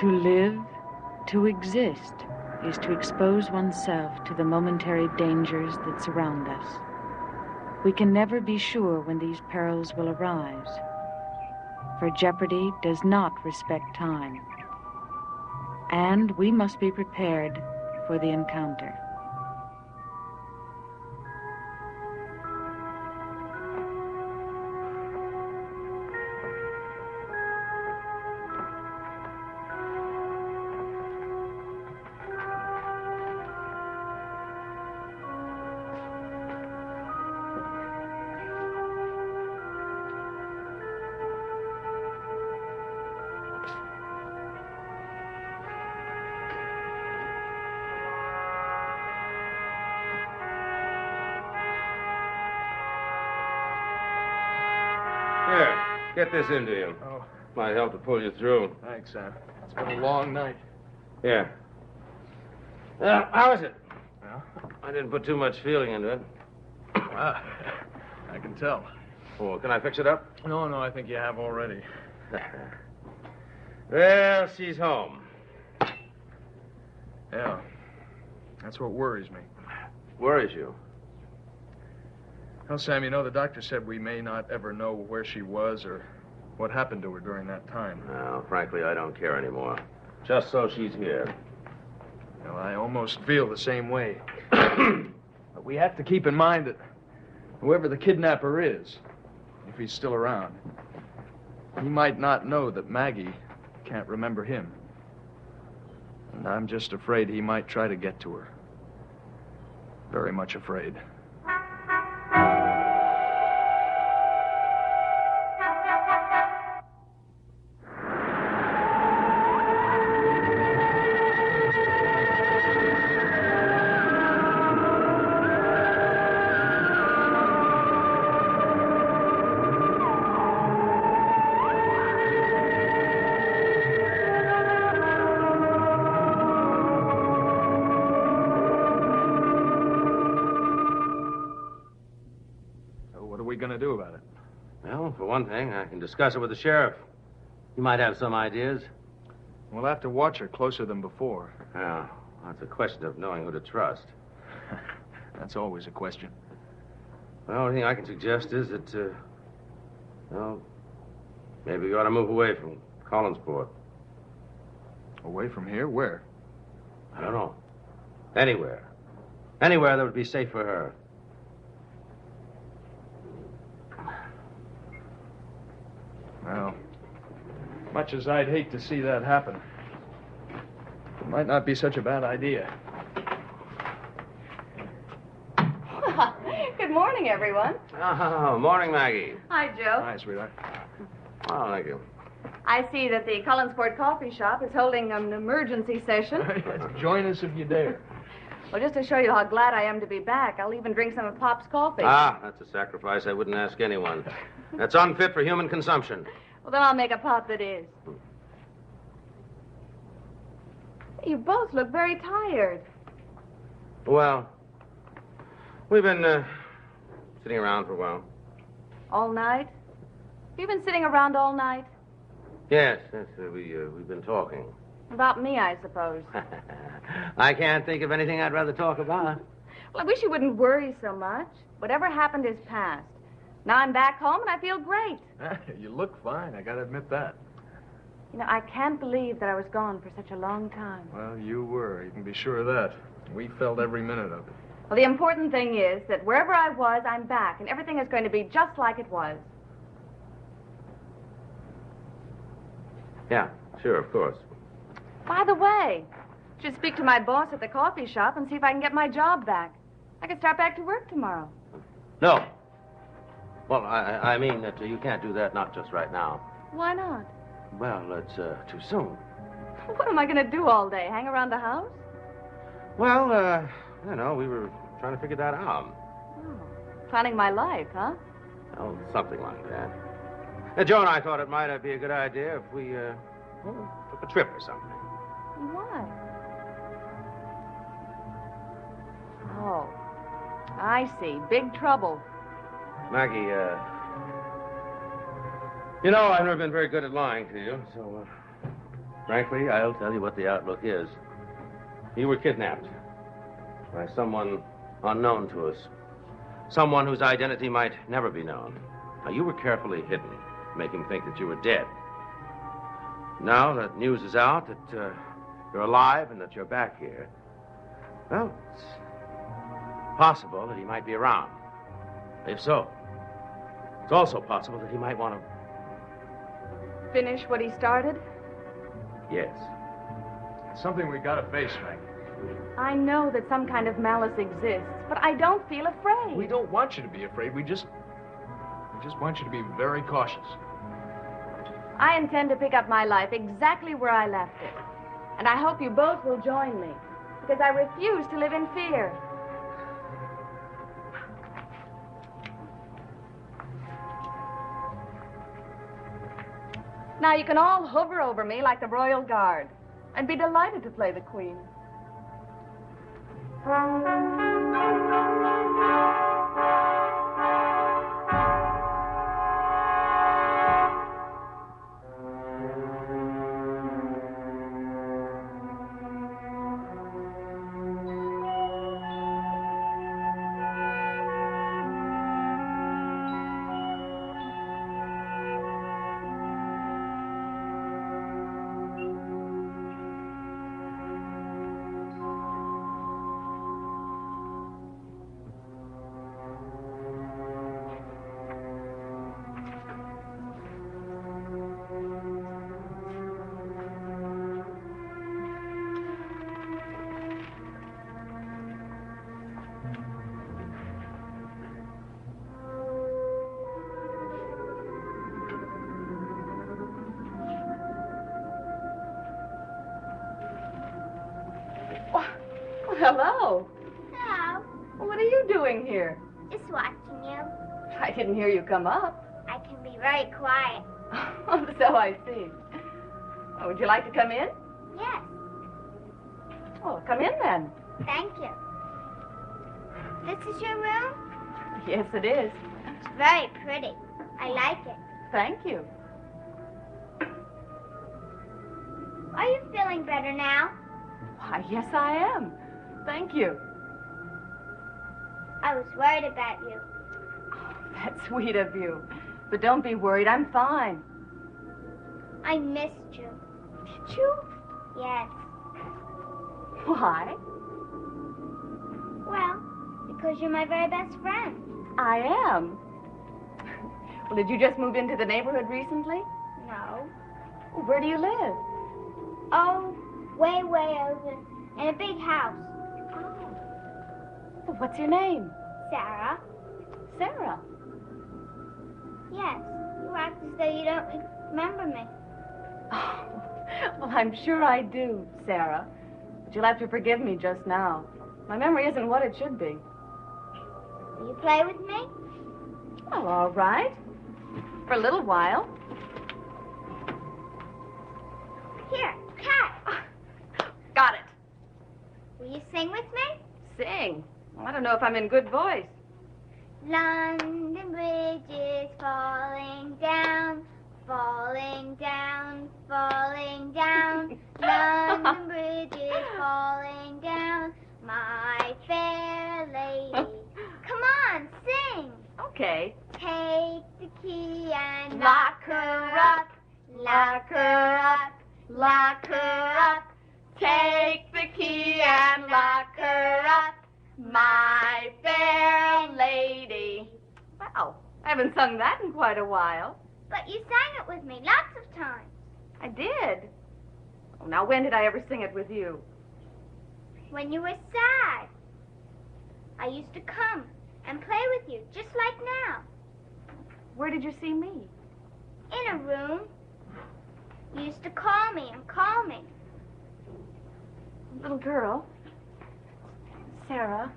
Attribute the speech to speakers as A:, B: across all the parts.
A: To live, to exist, is to expose oneself to the momentary dangers that surround us. We can never be sure when these perils will arise, for jeopardy does not respect time, and we must be prepared for the encounter.
B: Here, get this into you.
C: Oh.
B: Might help to pull you through.
C: Thanks, Sam. It's been a long night.
B: Here. How is it?
C: Well,
B: I didn't put too much feeling into it.
C: I can tell.
B: Oh, can I fix it up?
C: No, I think you have already.
B: Well, she's home.
C: Yeah. That's what worries me.
B: Worries you?
C: Well, Sam, you know, the doctor said we may not ever know where she was or what happened to her during that time.
B: Well, frankly, I don't care anymore. Just so she's here.
C: Well, I almost feel the same way. But we have to keep in mind that whoever the kidnapper is, if he's still around, he might not know that Maggie can't remember him. And I'm just afraid he might try to get to her. Very much afraid.
B: One thing, I can discuss it with the sheriff. He might have some ideas.
C: We'll have to watch her closer than before.
B: Yeah, well, it's a question of knowing who to trust.
C: That's always a question.
B: Well, the only thing I can suggest is that, well, maybe we ought to move away from Collinsport.
C: Away from here? Where?
B: I don't know. Anywhere. Anywhere that would be safe for her.
C: Well, much as I'd hate to see that happen, it might not be such a bad idea.
D: Good morning, everyone.
B: Oh, morning, Maggie.
D: Hi, Joe.
C: Hi, sweetheart.
B: Oh, thank you.
D: I see that the Collinsport Coffee Shop is holding an emergency session.
C: Yes, join us if you dare.
D: Well, just to show you how glad I am to be back, I'll even drink some of Pop's coffee.
B: Ah, that's a sacrifice I wouldn't ask anyone. That's unfit for human consumption.
D: Well, then I'll make a pot that is. You both look very tired.
B: Well, we've been sitting around for a while.
D: All night? You've been sitting around all night?
B: Yes, we've been talking.
D: About me, I suppose.
B: I can't think of anything I'd rather talk about.
D: Well, I wish you wouldn't worry so much. Whatever happened is past. Now I'm back home and I feel great.
C: You look fine, I gotta admit that.
D: You know, I can't believe that I was gone for such a long time.
C: Well, you were. You can be sure of that. We felt every minute of it.
D: Well, the important thing is that wherever I was, I'm back, and everything is going to be just like it was.
B: Yeah, sure, of course.
D: By the way, I should speak to my boss at the coffee shop and see if I can get my job back. I could start back to work tomorrow.
B: No. Well, I mean that you can't do that, not just right now.
D: Why not?
B: Well, it's too soon.
D: What am I going to do all day? Hang around the house?
B: Well, you know, we were trying to figure that out.
D: Oh, planning my life, huh?
B: Oh, something like that. Joe and I thought it might be a good idea if we took a trip or something.
D: Why? Oh, I see. Big trouble.
B: Maggie, you know, I've never been very good at lying to you, so Frankly, I'll tell you what the outlook is. You were kidnapped by someone unknown to us. Someone whose identity might never be known. Now, you were carefully hidden, to make him think that you were dead. Now that news is out that you're alive and that you're back here, well, it's possible that he might be around. If so, it's also possible that he might want to...
D: Finish what he started?
B: Yes.
C: It's something we gotta face, Frank.
D: I know that some kind of malice exists, but I don't feel afraid.
C: We don't want you to be afraid. We just want you to be very cautious.
D: I intend to pick up my life exactly where I left it. And I hope you both will join me, because I refuse to live in fear. Now you can all hover over me like the Royal Guard and be delighted to play the Queen. Hello.
E: Hello.
D: What are you doing here?
E: Just watching you.
D: I didn't hear you come up.
E: I can be very quiet.
D: So I see. Oh, would you like to come in?
E: Yes.
D: Oh, come in then.
E: Thank you. This is your room?
D: Yes, it is.
E: It's very pretty. I like it.
D: Thank you.
E: Are you feeling better now?
D: Why, yes, I am. Thank you.
E: I was worried about you.
D: That's sweet of you. But don't be worried. I'm fine.
E: I missed you.
D: Did you?
E: Yes.
D: Why?
E: Well, because you're my very best friend.
D: I am. Well, did you just move into the neighborhood recently?
E: No.
D: Where do you live?
E: Oh, way, way over in a big house.
D: Well, what's your name?
E: Sarah?
D: Sarah.
E: Yes. You act as though you don't remember me.
D: Oh, well, I'm sure I do, Sarah. But you'll have to forgive me just now. My memory isn't what it should be.
E: Will you play with me?
D: Well, all right. For a little while.
E: Here, cat.
D: Got it.
E: Will you sing with me?
D: Sing. Well, I don't know if I'm in good voice.
E: London Bridge is falling down, falling down, falling down. London Bridge is falling down, my fair lady. Come on, sing.
D: Okay.
E: Take the key and
D: Lock her up,
E: lock her up,
D: lock her up. Take the key and lock her up, my fair lady. Wow, I haven't sung that in quite a while.
E: But you sang it with me lots of times.
D: I did. Oh, now, when did I ever sing it with you?
E: When you were sad. I used to come and play with you, just like now.
D: Where did you see me?
E: In a room. You used to call me and call me.
D: Little girl. Sarah,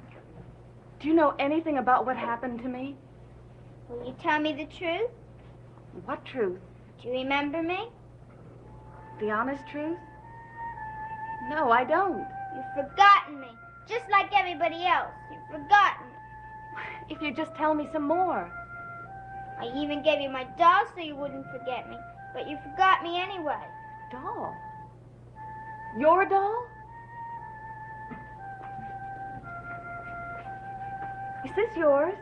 D: do you know anything about what happened to me?
E: Will you tell me the truth?
D: What truth?
E: Do you remember me?
D: The honest truth? No, I don't.
E: You've forgotten me, just like everybody else. You've forgotten me.
D: If you just tell me some more.
E: I even gave you my doll so you wouldn't forget me, but you forgot me anyway.
D: Doll? Your doll? Is this yours?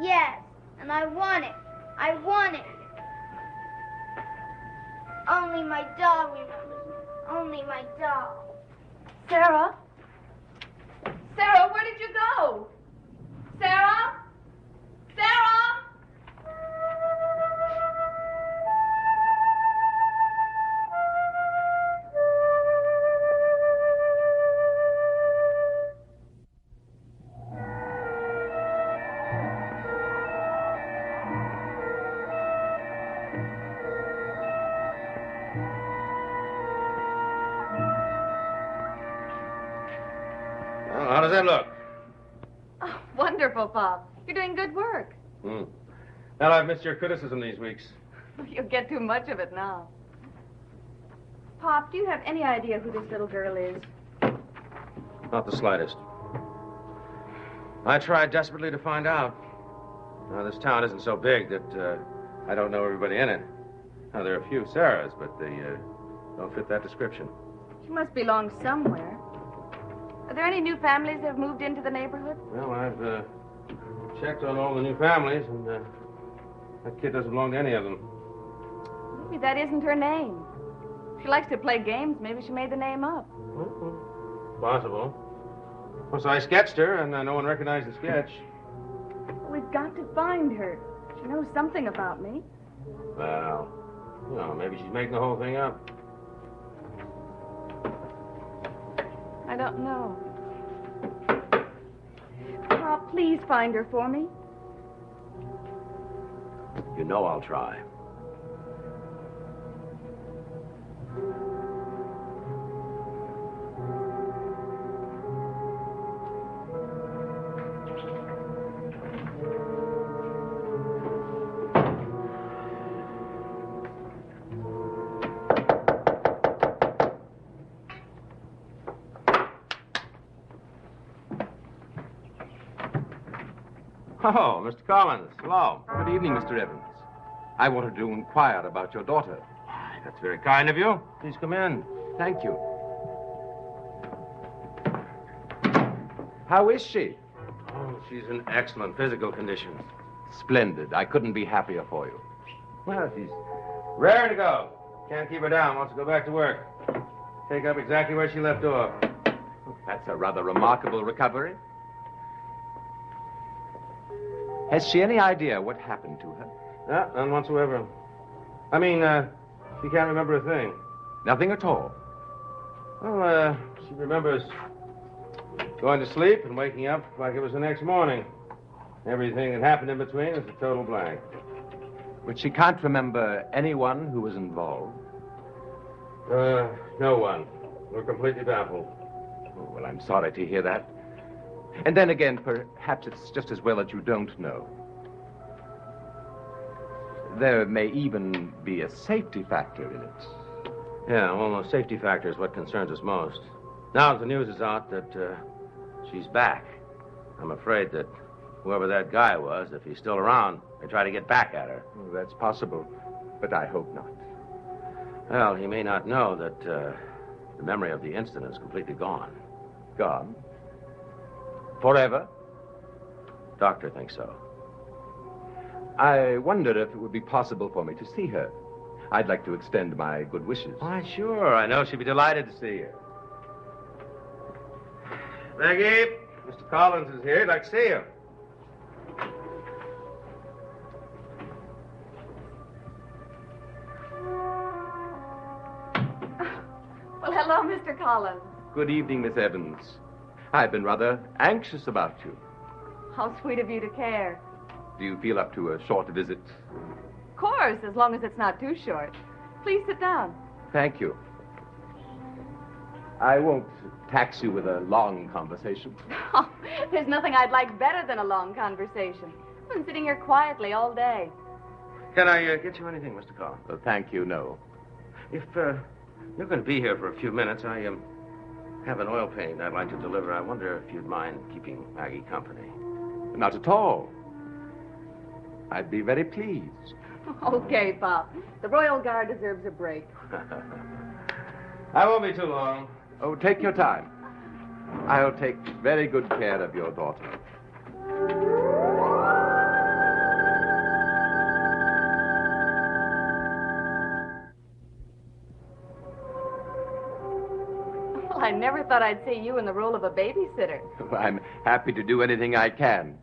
E: Yes, and I want it. I want it. Only my doll remembers me. Only my doll.
D: Sarah? Sarah, where did you go? Sarah? Sarah?
B: Well, how does that look?
D: Oh, wonderful, Pop. You're doing good work.
B: Well, I've missed your criticism these weeks.
D: You'll get too much of it now. Pop, do you have any idea who this little girl is?
B: Not the slightest. I tried desperately to find out. Now, this town isn't so big that I don't know everybody in it. Now, there are a few Sarahs, but they don't fit that description.
D: She must belong somewhere. Are there any new families that have moved into the neighborhood?
B: Well, I've checked on all the new families, and that kid doesn't belong to any of them.
D: Maybe that isn't her name. She likes to play games. Maybe she made the name up.
B: Well, possible. Of course, I sketched her, and no one recognized the sketch.
D: We've got to find her. She knows something about me.
B: Well, maybe she's making the whole thing up.
D: I don't know. Pop, please find her for me.
B: You know I'll try. Oh, Mr. Collins, hello.
F: Good evening, Mr. Evans. I wanted to inquire about your daughter.
B: Why, that's very kind of you. Please come in.
F: Thank you. How is she?
B: Oh, she's in excellent physical condition.
F: Splendid. I couldn't be happier for you.
B: Well, she's raring to go. Can't keep her down. Wants to go back to work. Take up exactly where she left off.
F: That's a rather remarkable recovery. Has she any idea what happened to her?
B: None whatsoever. I mean, she can't remember a thing.
F: Nothing at all.
B: Well, she remembers going to sleep and waking up like it was the next morning. Everything that happened in between is a total blank.
F: But she can't remember anyone who was involved.
B: No one. We're completely baffled.
F: Oh, well, I'm sorry to hear that. And then again, perhaps it's just as well that you don't know. There may even be a safety factor in it.
B: Yeah, well, the safety factor is what concerns us most. Now that the news is out that she's back, I'm afraid that whoever that guy was, if he's still around, may try to get back at her.
F: Well, that's possible, but I hope not.
B: Well, he may not know that the memory of the incident is completely gone.
F: Gone? Forever?
B: Doctor thinks so.
F: I wonder if it would be possible for me to see her. I'd like to extend my good wishes.
B: Why, sure. I know she'd be delighted to see you. Maggie, Mr. Collins is here. He'd like to see you.
D: Well, hello, Mr. Collins.
F: Good evening, Miss Evans. I've been rather anxious about you.
D: How sweet of you to care.
F: Do you feel up to a short visit?
D: Of course, as long as it's not too short. Please sit down.
F: Thank you. I won't tax you with a long conversation.
D: Oh, there's nothing I'd like better than a long conversation. I've been sitting here quietly all day.
B: Can I get you anything, Mr. Collins?
F: Thank you, no.
B: If you're going to be here for a few minutes, I have an oil painting I'd like to deliver. I wonder if you'd mind keeping Maggie company.
F: Not at all. I'd be very pleased.
D: Okay, Pop. The Royal Guard deserves a break.
B: I won't be too long.
F: Oh, take your time. I'll take very good care of your daughter.
D: Well, I never thought I'd see you in the role of a babysitter.
F: I'm happy to do anything I can.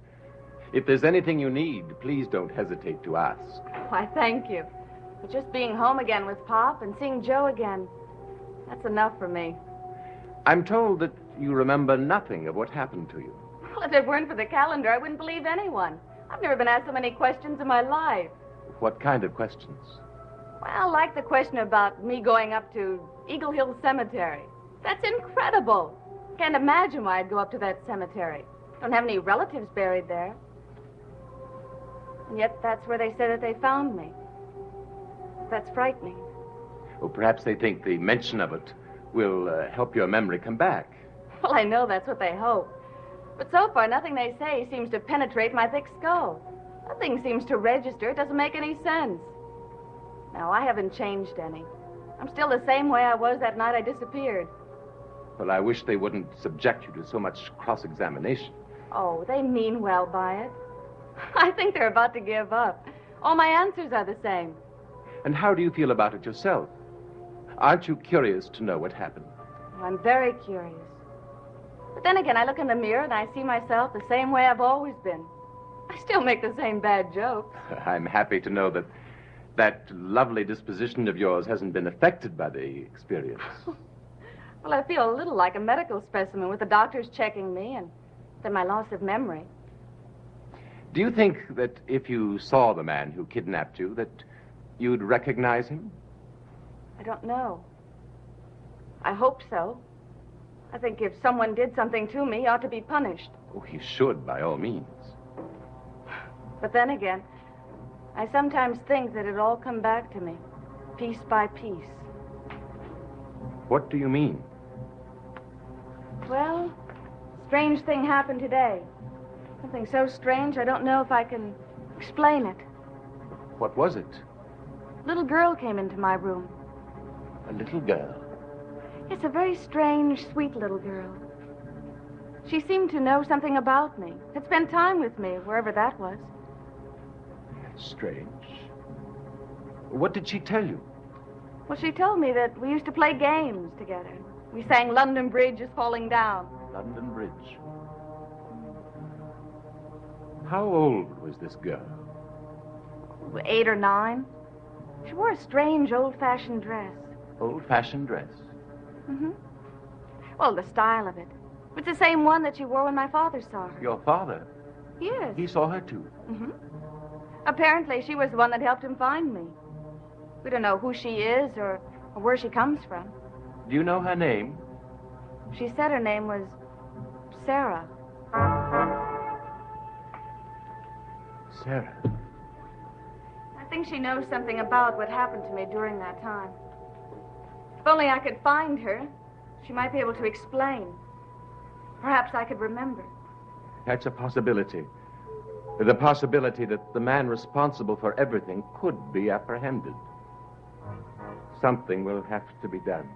F: If there's anything you need, please don't hesitate to ask.
D: Why, thank you. But just being home again with Pop and seeing Joe again, that's enough for me.
F: I'm told that you remember nothing of what happened to you.
D: Well, if it weren't for the calendar, I wouldn't believe anyone. I've never been asked so many questions in my life.
F: What kind of questions?
D: Well, like the question about me going up to Eagle Hill Cemetery. That's incredible. Can't imagine why I'd go up to that cemetery. Don't have any relatives buried there. And yet that's where they say that they found me. That's frightening.
F: Well, perhaps they think the mention of it will help your memory come back.
D: Well, I know that's what they hope. But so far, nothing they say seems to penetrate my thick skull. Nothing seems to register. It doesn't make any sense. No, I haven't changed any. I'm still the same way I was that night I disappeared.
F: Well, I wish they wouldn't subject you to so much cross-examination.
D: Oh, they mean well by it. I think they're about to give up. All my answers are the same.
F: And how do you feel about it yourself? Aren't you curious to know what happened?
D: I'm very curious. But then again, I look in the mirror and I see myself the same way I've always been. I still make the same bad jokes.
F: I'm happy to know that that lovely disposition of yours hasn't been affected by the experience.
D: Well, I feel a little like a medical specimen with the doctors checking me and then my loss of memory.
F: Do you think that if you saw the man who kidnapped you, that you'd recognize him?
D: I don't know. I hope so. I think if someone did something to me, he ought to be punished.
F: Oh, he should, by all means.
D: But then again, I sometimes think that it'll all come back to me, piece by piece.
F: What do you mean?
D: Well, strange thing happened today. Something so strange, I don't know if I can explain it.
F: What was it?
D: A little girl came into my room.
F: A little girl.
D: It's a very strange, sweet little girl. She seemed to know something about me. Had spent time with me, wherever that was.
F: Strange. What did she tell you?
D: Well, she told me that we used to play games together. We sang London Bridge is Falling Down.
F: London Bridge. How old was this girl?
D: 8 or 9. She wore a strange, old-fashioned dress.
F: Old-fashioned dress.
D: Mm-hmm. Well, the style of it. It's the same one that she wore when my father saw her.
F: Your father?
D: Yes.
F: He saw her, too.
D: Mm-hmm. Apparently, she was the one that helped him find me. We don't know who she is or where she comes from.
F: Do you know her name?
D: She said her name was Sarah.
F: Sarah.
D: I think she knows something about what happened to me during that time. If only I could find her, she might be able to explain. Perhaps I could remember.
F: That's a possibility. The possibility that the man responsible for everything could be apprehended. Something will have to be done.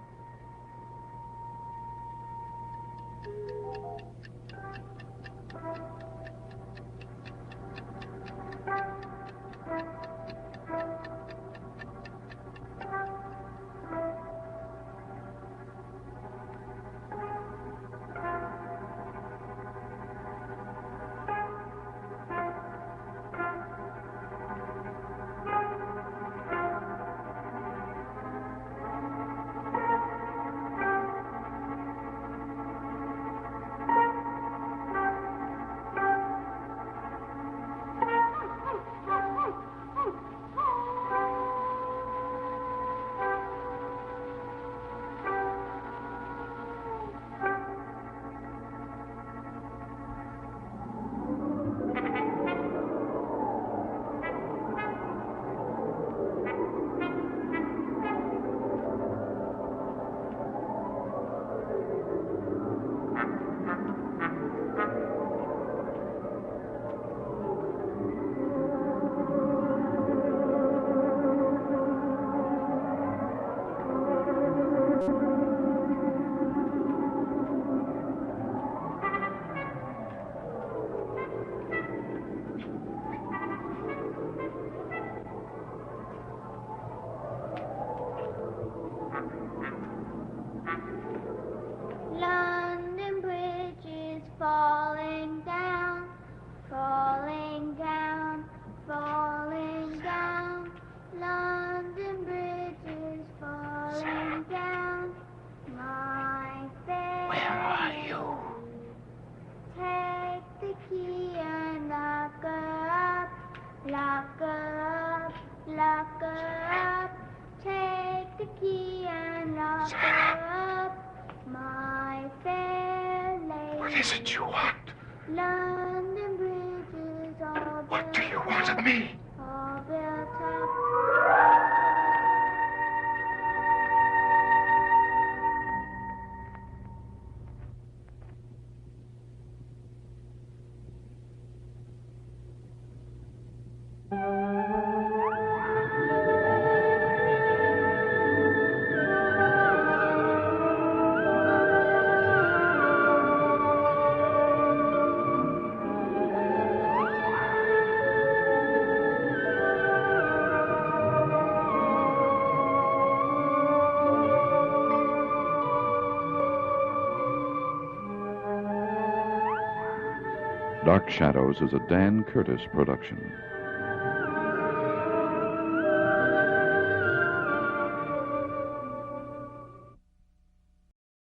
E: London Bridge is falling down, falling down, falling down. London Bridge is falling down. My fair
C: Where are you?
E: Take the key and lock her up, lock her up, lock her up. Take the key and lock her up, my fair lady.
C: What is it you want?
E: London Bridge is all
C: What do
E: built
C: you want of me?
E: all built up.
G: Dark Shadows is a Dan Curtis production.